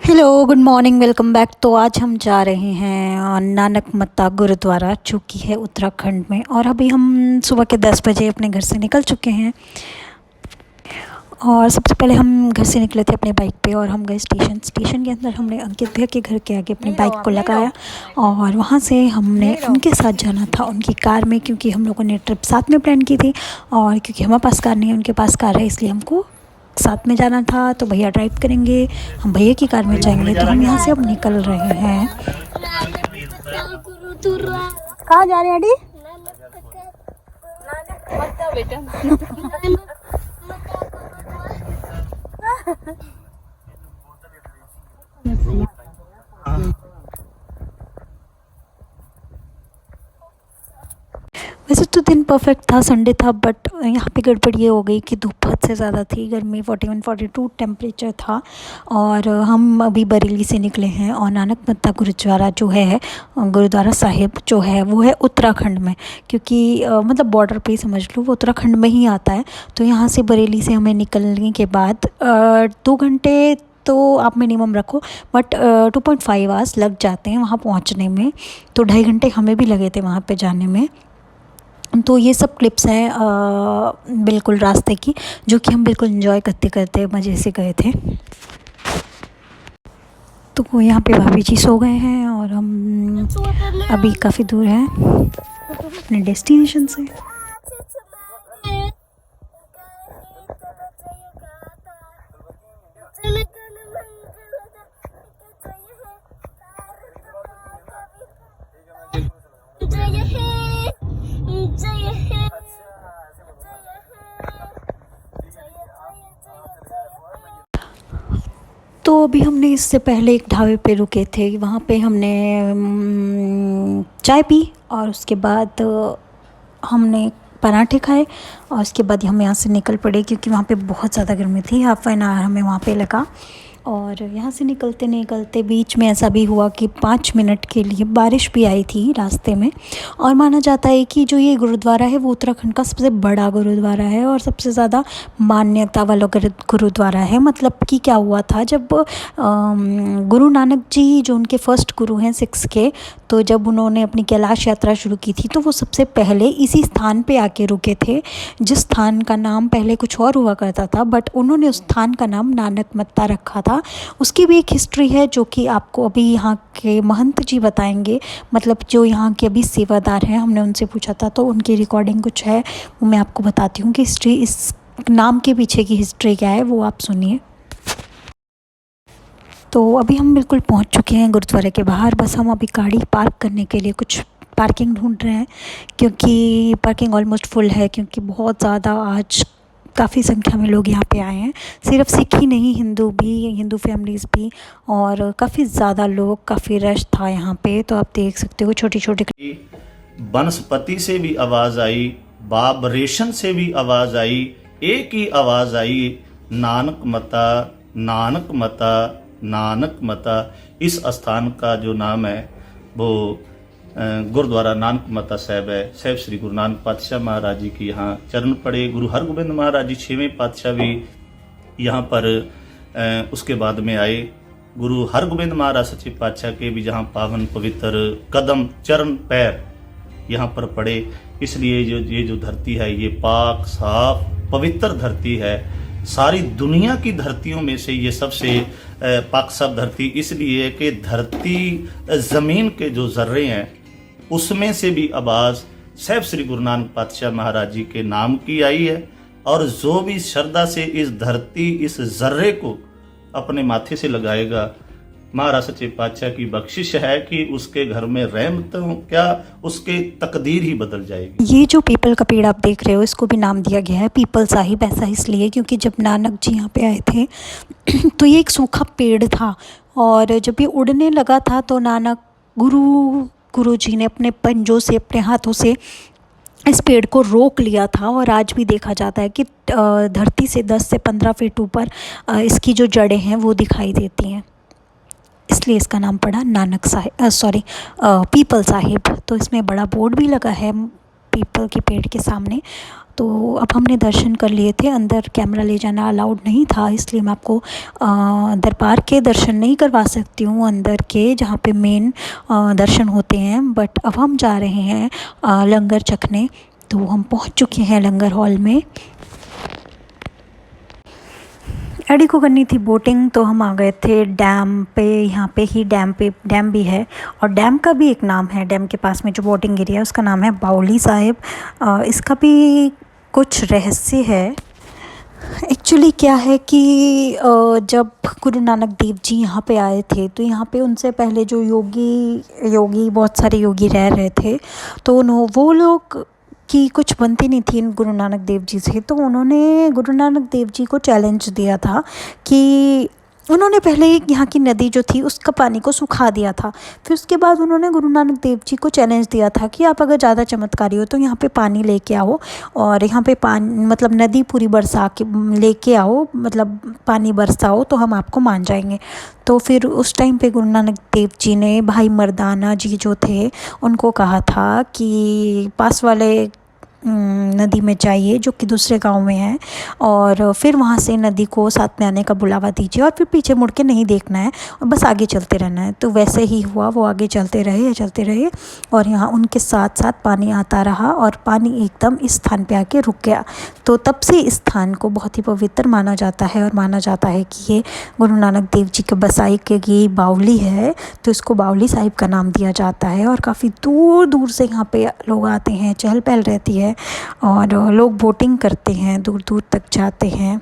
Hello, good morning, welcome back. तो आज हम जा रहे हैं नानक मत्ता गुरुद्वारा, जो कि है उत्तराखंड में। और अभी हम सुबह के 10 बजे अपने घर से निकल चुके हैं। और सबसे पहले हम घर से निकले थे अपने बाइक पे और हम गए स्टेशन के अंदर हमने अंकित भैया के घर के आगे अपनी बाइक को लगाया। और वहाँ से हमने उनके साथ जाना था, उनकी कार में, क्योंकि हम लोगों ने ट्रिप साथ में प्लान की थी। और क्योंकि हमारे पास कार नहीं है, उनके पास कार है, इसलिए हमको साथ में जाना था। तो भैया ड्राइव करेंगे, हम भैया की कार में जाएंगे। तो हम यहाँ से अब निकल रहे हैं। कहाँ जा रहे हैं अडी? वैसे तो दिन परफेक्ट था, संडे था, बट यहाँ पे गड़बड़ ये हो गई कि धूप हद से ज़्यादा थी, गर्मी 41-42 टेम्परेचर था। और हम अभी बरेली से निकले हैं। और नानक मत्ता गुरुद्वारा जो है, गुरुद्वारा साहिब जो है, वो है उत्तराखंड में, क्योंकि मतलब बॉर्डर पे ही समझ लो, वो उत्तराखंड में ही आता है। तो यहाँ से बरेली से हमें निकलने के बाद 2 घंटे तो आप मिनिमम रखो, बट 2.5 आवर्स लग जाते हैं वहाँ पहुँचने में। तो 2.5 घंटे हमें भी लगे थे वहाँ पे जाने में। तो ये सब क्लिप्स हैं बिल्कुल रास्ते की, जो कि हम बिल्कुल एंजॉय करते करते मज़े से गए थे। तो यहाँ पे भाभी जी सो गए हैं और हम अभी काफ़ी दूर हैं अपने डेस्टिनेशन से। तो अभी हमने इससे पहले एक ढाबे पे रुके थे, वहाँ पे हमने चाय पी और उसके बाद हमने पराठे खाए। और उसके बाद हम यहाँ से निकल पड़े, क्योंकि वहाँ पे बहुत ज़्यादा गर्मी थी। हाफ एन आवर हमें वहाँ पे लगा। और यहाँ से निकलते निकलते बीच में ऐसा भी हुआ कि 5 मिनट के लिए बारिश भी आई थी रास्ते में। और माना जाता है कि जो ये गुरुद्वारा है वो उत्तराखंड का सबसे बड़ा गुरुद्वारा है और सबसे ज़्यादा मान्यता वाला गुरुद्वारा है। मतलब कि क्या हुआ था, जब गुरु नानक जी जो उनके फर्स्ट गुरु हैं सिक्स के, तो जब उन्होंने अपनी कैलाश यात्रा शुरू की थी, तो वो सबसे पहले इसी स्थान पे आके रुके थे, जिस स्थान का नाम पहले कुछ और हुआ करता था, बट उन्होंने उस स्थान का नाम नानक मत्ता रखा था। उसकी भी एक हिस्ट्री है, जो कि आपको अभी यहाँ के महंत जी बताएंगे। मतलब जो यहाँ के अभी सेवादार हैं, हमने उनसे पूछा था, तो उनकी रिकॉर्डिंग कुछ है, वो मैं आपको बताती हूँ कि हिस्ट्री, इस नाम के पीछे की हिस्ट्री क्या है, वो आप सुनिए। तो अभी हम बिल्कुल पहुँच चुके हैं गुरुद्वारे के बाहर। बस हम अभी गाड़ी पार्क करने के लिए कुछ पार्किंग ढूंढ रहे हैं, क्योंकि पार्किंग ऑलमोस्ट फुल है, क्योंकि बहुत ज़्यादा आज काफ़ी संख्या में लोग यहाँ पे आए हैं। सिर्फ सिख ही नहीं, हिंदू भी, हिंदू फैमिलीज़ भी, और काफ़ी ज़्यादा लोग, काफ़ी रश था यहाँ पे। तो आप देख सकते हो छोटी छोटी। वनस्पति से भी आवाज़ आई, वाइब्रेशन से भी आवाज़ आई, एक ही आवाज़ आई, नानक मता, नानक मता, नानक मता। इस स्थान का जो नाम है वो गुरुद्वारा नानक मता साहिब है। साहिब श्री गुरु नानक पातशाह महाराज जी की यहाँ चरण पड़े। गुरु हरगोबिंद महाराज जी 6वें पातशाह भी यहाँ पर उसके बाद में आए। गुरु हरगोबिंद महाराज सच्चे पातशाह के भी जहाँ पावन पवित्र कदम चरण पैर यहाँ पर पड़े। इसलिए ये जो धरती है, ये पाक साफ पवित्र धरती है। सारी दुनिया की धरतियों में से ये सबसे पाक साफ धरती इसलिए कि धरती ज़मीन के जो जर्रे हैं, उसमें से भी आवाज़ साहिब श्री गुरु नानक पातशाह महाराज जी के नाम की आई है। और जो भी श्रद्धा से इस धरती, इस जर्रे को अपने माथे से लगाएगा, महाराज सच्चे पातशाह की बख्शिश है कि उसके घर में रहमतों क्या, उसके तकदीर ही बदल जाएगी। ये जो पीपल का पेड़ आप देख रहे हो, इसको भी नाम दिया गया है पीपल साहिब। ऐसा इसलिए क्योंकि जब नानक जी यहाँ पे आए थे तो ये एक सूखा पेड़ था, और जब ये उड़ने लगा था तो नानक गुरु जी ने अपने पंजों से, अपने हाथों से इस पेड़ को रोक लिया था। और आज भी देखा जाता है कि धरती से 10 से 15 फीट ऊपर इसकी जो जड़ें हैं वो दिखाई देती हैं, इसलिए इसका नाम पड़ा नानक साहिब, पीपल साहिब। तो इसमें बड़ा बोर्ड भी लगा है पीपल के पेड़ के सामने। तो अब हमने दर्शन कर लिए थे। अंदर कैमरा ले जाना अलाउड नहीं था, इसलिए मैं आपको दरबार के दर्शन नहीं करवा सकती हूँ, अंदर के जहाँ पे मेन दर्शन होते हैं। बट अब हम जा रहे हैं लंगर चखने। तो हम पहुँच चुके हैं लंगर हॉल में। एडी को करनी थी बोटिंग, तो हम आ गए थे डैम पे। यहाँ पे ही डैम भी है, और डैम का भी एक नाम है। डैम के पास में जो बोटिंग एरिया है उसका नाम है बावली साहिब। इसका भी कुछ रहस्य है। एक्चुअली क्या है कि जब गुरु नानक देव जी यहाँ पे आए थे, तो यहाँ पे उनसे पहले जो योगी बहुत सारे योगी रह रहे थे, तो वो लोग की कुछ बनती नहीं थी गुरु नानक देव जी से। तो उन्होंने गुरु नानक देव जी को चैलेंज दिया था कि उन्होंने पहले यहाँ की नदी जो थी उसका पानी को सुखा दिया था। फिर उसके बाद उन्होंने गुरु नानक देव जी को चैलेंज दिया था कि आप अगर ज़्यादा चमत्कारी हो तो यहाँ पे पानी लेके आओ, और यहाँ पे पानी मतलब नदी पूरी बरसा के लेके आओ, मतलब पानी बरसाओ, तो हम आपको मान जाएंगे। तो फिर उस टाइम पे गुरु नानक देव जी ने भाई मर्दाना जी जो थे उनको कहा था कि पास वाले नदी में जाइए जो कि दूसरे गांव में है, और फिर वहाँ से नदी को साथ में आने का बुलावा दीजिए, और फिर पीछे मुड़ के नहीं देखना है और बस आगे चलते रहना है। तो वैसे ही हुआ, वो आगे चलते रहे और यहाँ उनके साथ साथ पानी आता रहा, और पानी एकदम इस स्थान पे आके रुक गया। तो तब से इस स्थान को बहुत ही पवित्र माना जाता है, और माना जाता है कि ये गुरु नानक देव जी के बसाई के ये बावली है, तो इसको बावली साहिब का नाम दिया जाता है। और काफ़ी दूर दूर से यहाँ पे लोग आते हैं, चहल पहल रहती है, और लोग बोटिंग करते हैं, दूर दूर तक जाते हैं।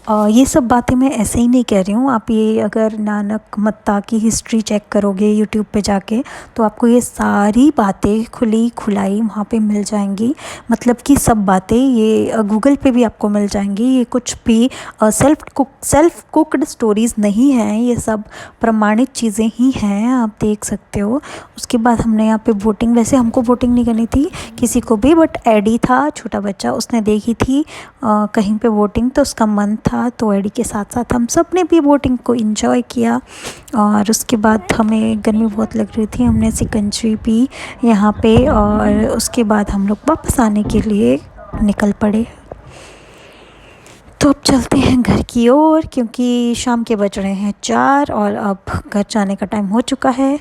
ये सब बातें मैं ऐसे ही नहीं कह रही हूँ। आप ये अगर नानक मत्ता की हिस्ट्री चेक करोगे यूट्यूब पे जाके, तो आपको ये सारी बातें खुली खुलाई वहाँ पे मिल जाएंगी। मतलब कि सब बातें ये गूगल पे भी आपको मिल जाएंगी। ये कुछ भी सेल्फ कुक्ड स्टोरीज़ नहीं हैं, ये सब प्रमाणित चीज़ें ही हैं, आप देख सकते हो। उसके बाद हमने यहाँ पे बोटिंग, वैसे हमको बोटिंग नहीं करनी थी किसी को भी, बट एडी था छोटा बच्चा, उसने देखी थी कहीं पे बोटिंग, तो उसका मन था, तो एडी के साथ साथ हम सब ने भी बोटिंग को एंजॉय किया। और उसके बाद हमें गर्मी बहुत लग रही थी, हमने सिकंजी पी यहाँ पे, और उसके बाद हम लोग वापस आने के लिए निकल पड़े। तो अब चलते हैं घर की ओर, क्योंकि शाम के बज रहे हैं 4 और अब घर जाने का टाइम हो चुका है।